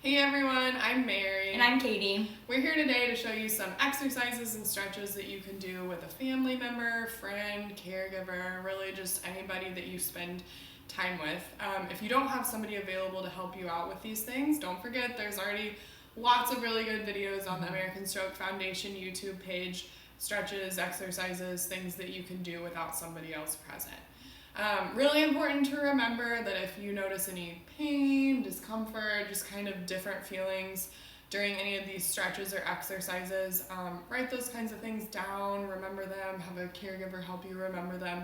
Hey everyone, I'm Mary. And I'm Katie. We're here today to show you some exercises and stretches that you can do with a family member, friend, caregiver, really just anybody that you spend time with. If you don't have somebody available to help you out with these things, don't forget there's already lots of really good videos on the American Stroke Foundation YouTube page, stretches, exercises, things that you can do without somebody else present. Really important to remember that if you notice any pain, discomfort, just kind of different feelings during any of these stretches or exercises, write those kinds of things down, remember them, have a caregiver help you remember them,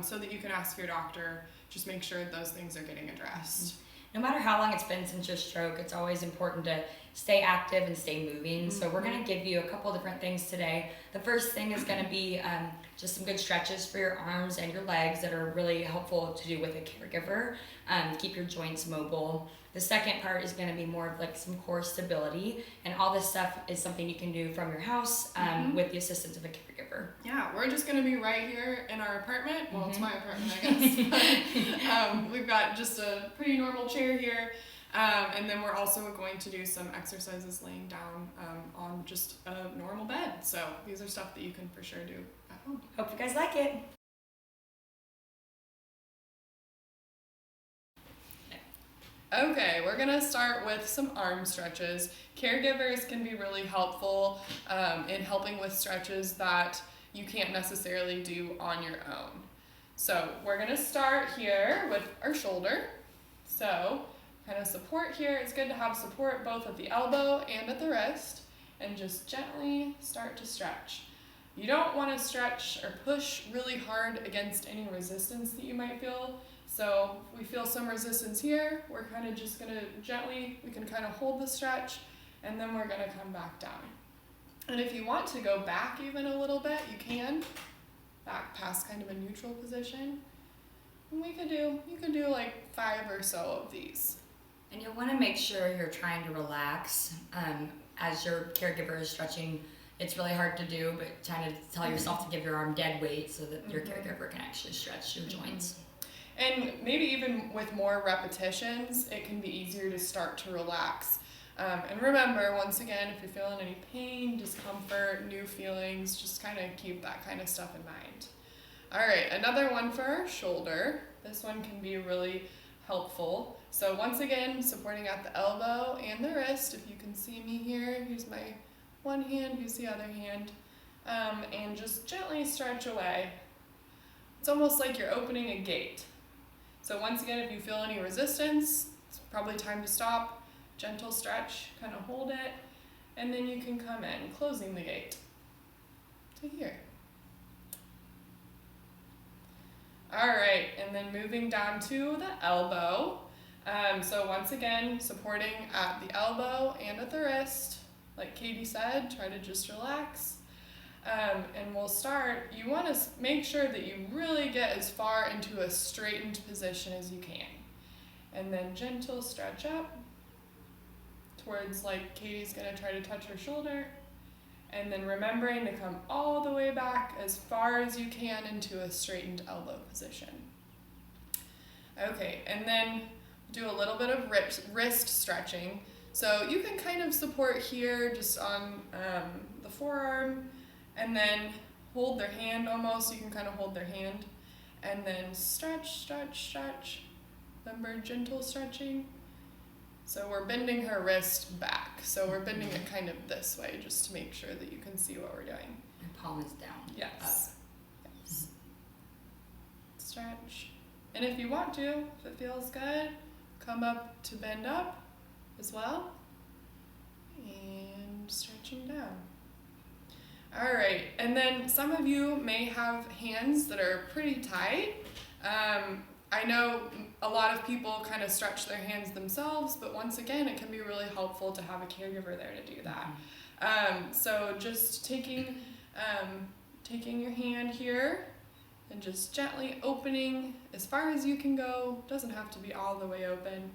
so that you can ask your doctor, just make sure those things are getting addressed. No matter how long it's been since your stroke, it's always important to stay active and stay moving. So we're going to give you a couple different things today. The first thing is going to be just some good stretches for your arms and your legs that are really helpful to do with a caregiver, keep your joints mobile. The second part is going to be more of like some core stability, and all this stuff is something you can do from your house with the assistance of a caregiver. Yeah, we're just going to be right here in our apartment. Well, it's my apartment, I guess. We've got just a pretty normal chair here. And then we're also going to do some exercises laying down on just a normal bed. So these are stuff that you can for sure do at home. Hope you guys like it. Okay, we're gonna start with some arm stretches. Caregivers can be really helpful in helping with stretches that you can't necessarily do on your own. So we're gonna start here with our shoulder. So kind of support here. It's good to have support both at the elbow and at the wrist, and just gently start to stretch. You don't want to stretch or push really hard against any resistance that you might feel. So if we feel some resistance here, we're kind of just going to gently, we can kind of hold the stretch, and then we're going to come back down. And if you want to go back even a little bit, you can, back past kind of a neutral position. And you could do like 5 or so of these. And you'll want to make sure you're trying to relax as your caregiver is stretching. It's really hard to do, but trying to tell yourself to give your arm dead weight so that your caregiver can actually stretch your joints. And maybe even with more repetitions, it can be easier to start to relax. And remember, once again, if you're feeling any pain, discomfort, new feelings, just kind of keep that kind of stuff in mind. All right, another one for our shoulder. This one can be really helpful. So once again, supporting at the elbow and the wrist. If you can see me here, here's my one hand, here's the other hand. And just gently stretch away. It's almost like you're opening a gate. So once again, if you feel any resistance, it's probably time to stop. Gentle stretch, kind of hold it, and then you can come in, closing the gate to here. All right, and then moving down to the elbow. So once again, supporting at the elbow and at the wrist. Like Katie said, try to just relax. And we'll start, you want to make sure that you really get as far into a straightened position as you can. And then gentle stretch up towards, like Katie's going to try to touch her shoulder. And then remembering to come all the way back as far as you can into a straightened elbow position. Okay, and then do a little bit of wrist stretching. So you can kind of support here just on the forearm, and then hold their hand almost. You can kind of hold their hand, and then stretch, stretch, stretch. Remember, gentle stretching. So we're bending her wrist back. So we're bending it kind of this way just to make sure that you can see what we're doing. Your palm is down. Yes. Yes. Stretch. And if you want to, if it feels good, come up to bend up as well. And stretching down. All right, and then some of you may have hands that are pretty tight. I know a lot of people kind of stretch their hands themselves, but once again, it can be really helpful to have a caregiver there to do that. So just taking your hand here and just gently opening as far as you can go. Doesn't have to be all the way open.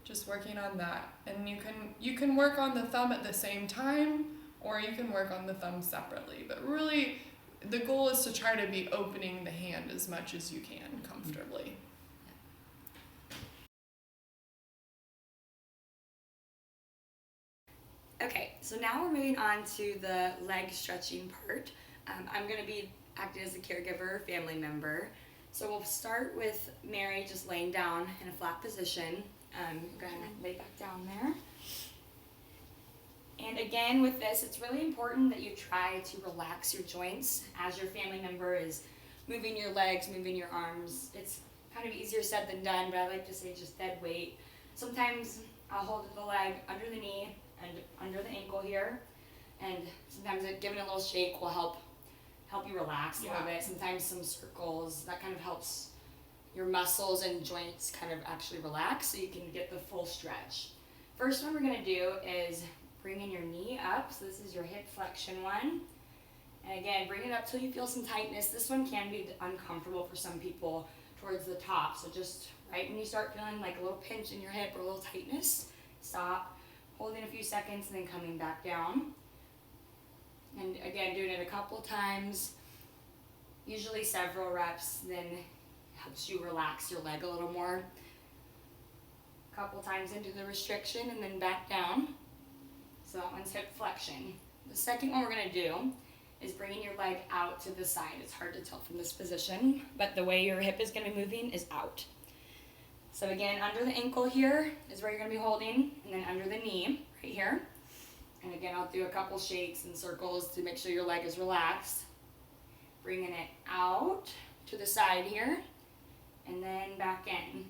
Just working on that. And you can work on the thumb at the same time, or you can work on the thumb separately. But really, the goal is to try to be opening the hand as much as you can comfortably. so now we're moving on to the leg stretching part. I'm going to be acting as a caregiver, family member. So we'll start with Mary just laying down in a flat position. Go ahead and lay back down there. And again, with this, it's really important that you try to relax your joints as your family member is moving your legs, moving your arms. It's kind of easier said than done, but I like to say just dead weight. Sometimes I'll hold the leg under the knee and under the ankle here, and sometimes giving a little shake will help you relax a little bit. Sometimes some circles, that kind of helps your muscles and joints kind of actually relax so you can get the full stretch. First one we're going to do is bringing your knee up. So this is your hip flexion one. And again, bring it up till you feel some tightness. This one can be uncomfortable for some people towards the top. So just right when you start feeling like a little pinch in your hip or a little tightness, stop, holding a few seconds and then coming back down. And again, doing it a couple times, usually several reps, then helps you relax your leg a little more. A couple times into the restriction and then back down. So that one's hip flexion. The second one we're going to do is bringing your leg out to the side. It's hard to tell from this position, but the way your hip is going to be moving is out. So again, under the ankle here is where you're going to be holding, and then under the knee right here. And again, I'll do a couple shakes and circles to make sure your leg is relaxed. Bringing it out to the side here, and then back in.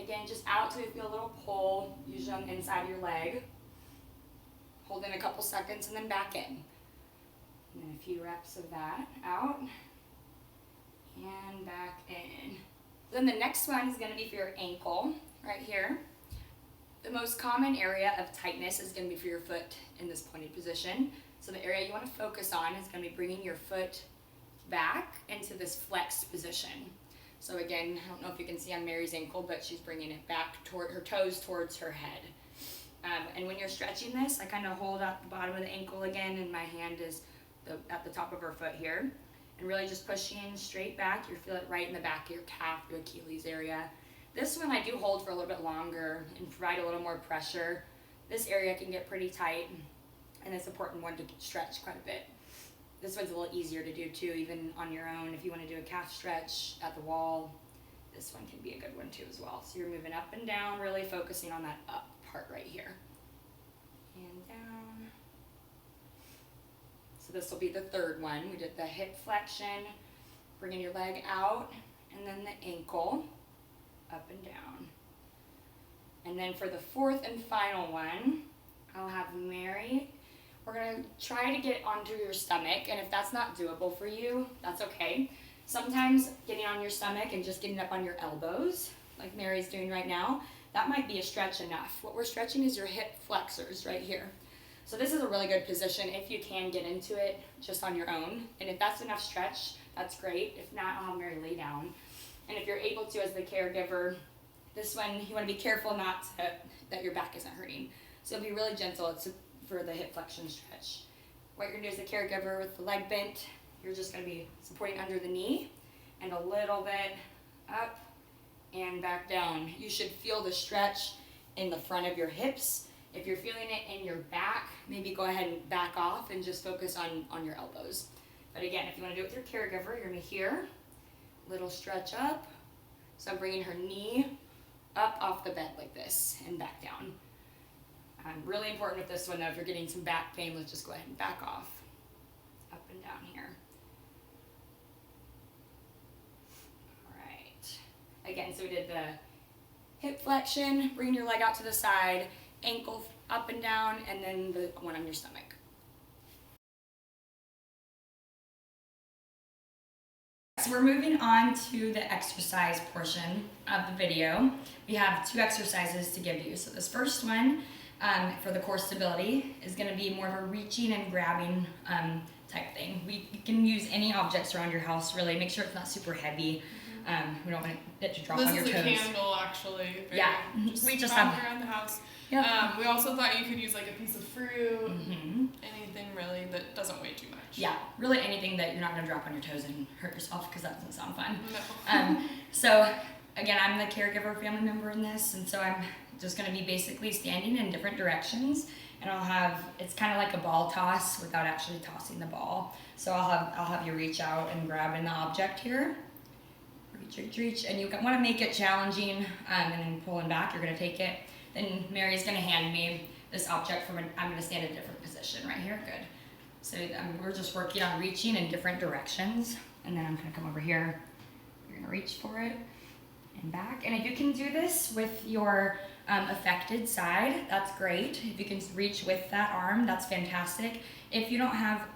Again, just out till you feel a little pull, usually on the inside of your leg. Hold in a couple seconds and then back in. And then a few reps of that, out and back in. Then the next one is going to be for your ankle, right here. The most common area of tightness is going to be for your foot in this pointed position. So the area you want to focus on is going to be bringing your foot back into this flexed position. So again, I don't know if you can see on Mary's ankle, but she's bringing it back toward her toes towards her head. And when you're stretching this, I kind of hold out the bottom of the ankle again, and my hand is at the top of her foot here. And really just pushing straight back. You feel it right in the back of your calf, your Achilles area. This one I do hold for a little bit longer and provide a little more pressure. This area can get pretty tight, and it's an important one to stretch quite a bit. This one's a little easier to do too, even on your own. If you want to do a calf stretch at the wall, this one can be a good one too as well. So you're moving up and down, really focusing on that up part right here. And down. So this will be the third one. We did the hip flexion, bringing your leg out, and then the ankle, up and down. And then for the fourth and final one, I'll have Mary. We're going to try to get onto your stomach, and if that's not doable for you, that's okay. Sometimes getting on your stomach and just getting up on your elbows, like Mary's doing right now, that might be a stretch enough. What we're stretching is your hip flexors right here. So this is a really good position if you can get into it just on your own. And if that's enough stretch, that's great. If not, I'll have Mary lay down. And if you're able to, as the caregiver, this one, you want to be careful that your back isn't hurting. So be really gentle for the hip flexion stretch. What you're going to do as the caregiver with the leg bent, you're just going to be supporting under the knee and a little bit up and back down. You should feel the stretch in the front of your hips. If you're feeling it in your back, maybe go ahead and back off and just focus on your elbows. But again, if you want to do it with your caregiver, you're going to here, little stretch up. So I'm bringing her knee up off the bed like this and back down. Really important with this one though, if you're getting some back pain, let's just go ahead and back off. Up and down here. All right. Again, so we did the hip flexion, bringing your leg out to the side, ankle up and down, and then the one on your stomach. So we're moving on to the exercise portion of the video. We have 2 exercises to give you. So this first one for the core stability is going to be more of a reaching and grabbing type thing. You can use any objects around your house, really. Make sure it's not super heavy. We don't want it to drop on your toes. This is a candle, actually. Yeah, we just have around the house. Yep. We also thought you could use like a piece of fruit, anything really that doesn't weigh too much. Yeah, really anything that you're not going to drop on your toes and hurt yourself, because that doesn't sound fun. No. So again, I'm the caregiver family member in this, and so I'm just gonna be basically standing in different directions, and it's kind of like a ball toss without actually tossing the ball. So I'll have you reach out and grab in the object here. Reach, and you want to make it challenging, and then pulling back, you're gonna take it. Then Mary's gonna hand me this object I'm gonna stand in a different position right here, good. So we're just working on reaching in different directions, and then I'm gonna come over here. You're gonna reach for it and back. And if you can do this with your affected side, that's great. If you can reach with that arm, that's fantastic. If you don't have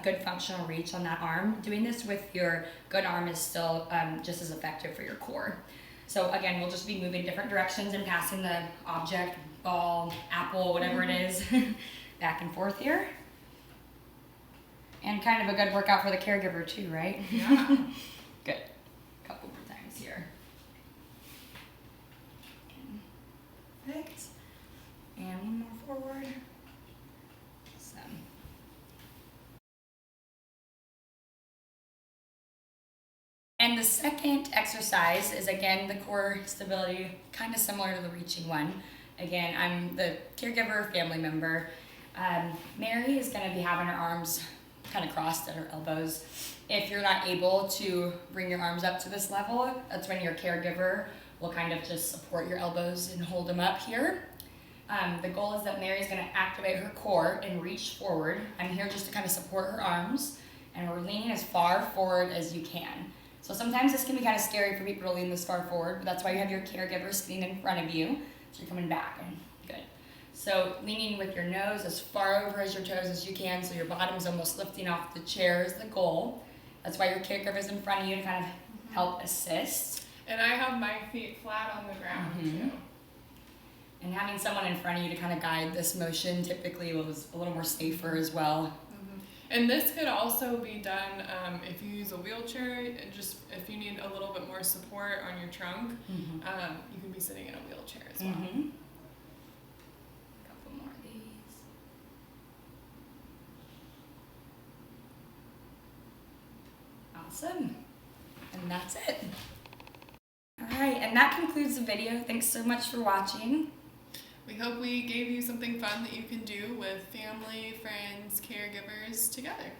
good functional reach on that arm, doing this with your good arm is still just as effective for your core. So again, we'll just be moving different directions and passing the object, ball, apple, whatever it is, back and forth here. And kind of a good workout for the caregiver too, right? Yeah. Good. Couple more times here. Perfect. And one more forward. Awesome. And the second exercise is, again, the core stability, kind of similar to the reaching one. Again, I'm the caregiver family member. Mary is going to be having her arms kind of crossed at her elbows. If you're not able to bring your arms up to this level, that's when your caregiver will kind of just support your elbows and hold them up here. The goal is that Mary's going to activate her core and reach forward. I'm here just to kind of support her arms, and we're leaning as far forward as you can. So sometimes this can be kind of scary for people to lean this far forward, but that's why you have your caregiver sitting in front of you. So you're coming back, and good. So leaning with your nose as far over as your toes as you can, so your bottom's almost lifting off the chair is the goal. That's why your caregiver's in front of you to kind of help assist. And I have my feet flat on the ground too. And having someone in front of you to kind of guide this motion typically was a little more safer as well. And this could also be done if you use a wheelchair, and just if you need a little bit more support on your trunk, you can be sitting in a wheelchair as well. A couple more of these. Awesome. And that's it. All right, and that concludes the video. Thanks so much for watching. We hope we gave you something fun that you can do with family, friends, caregivers together.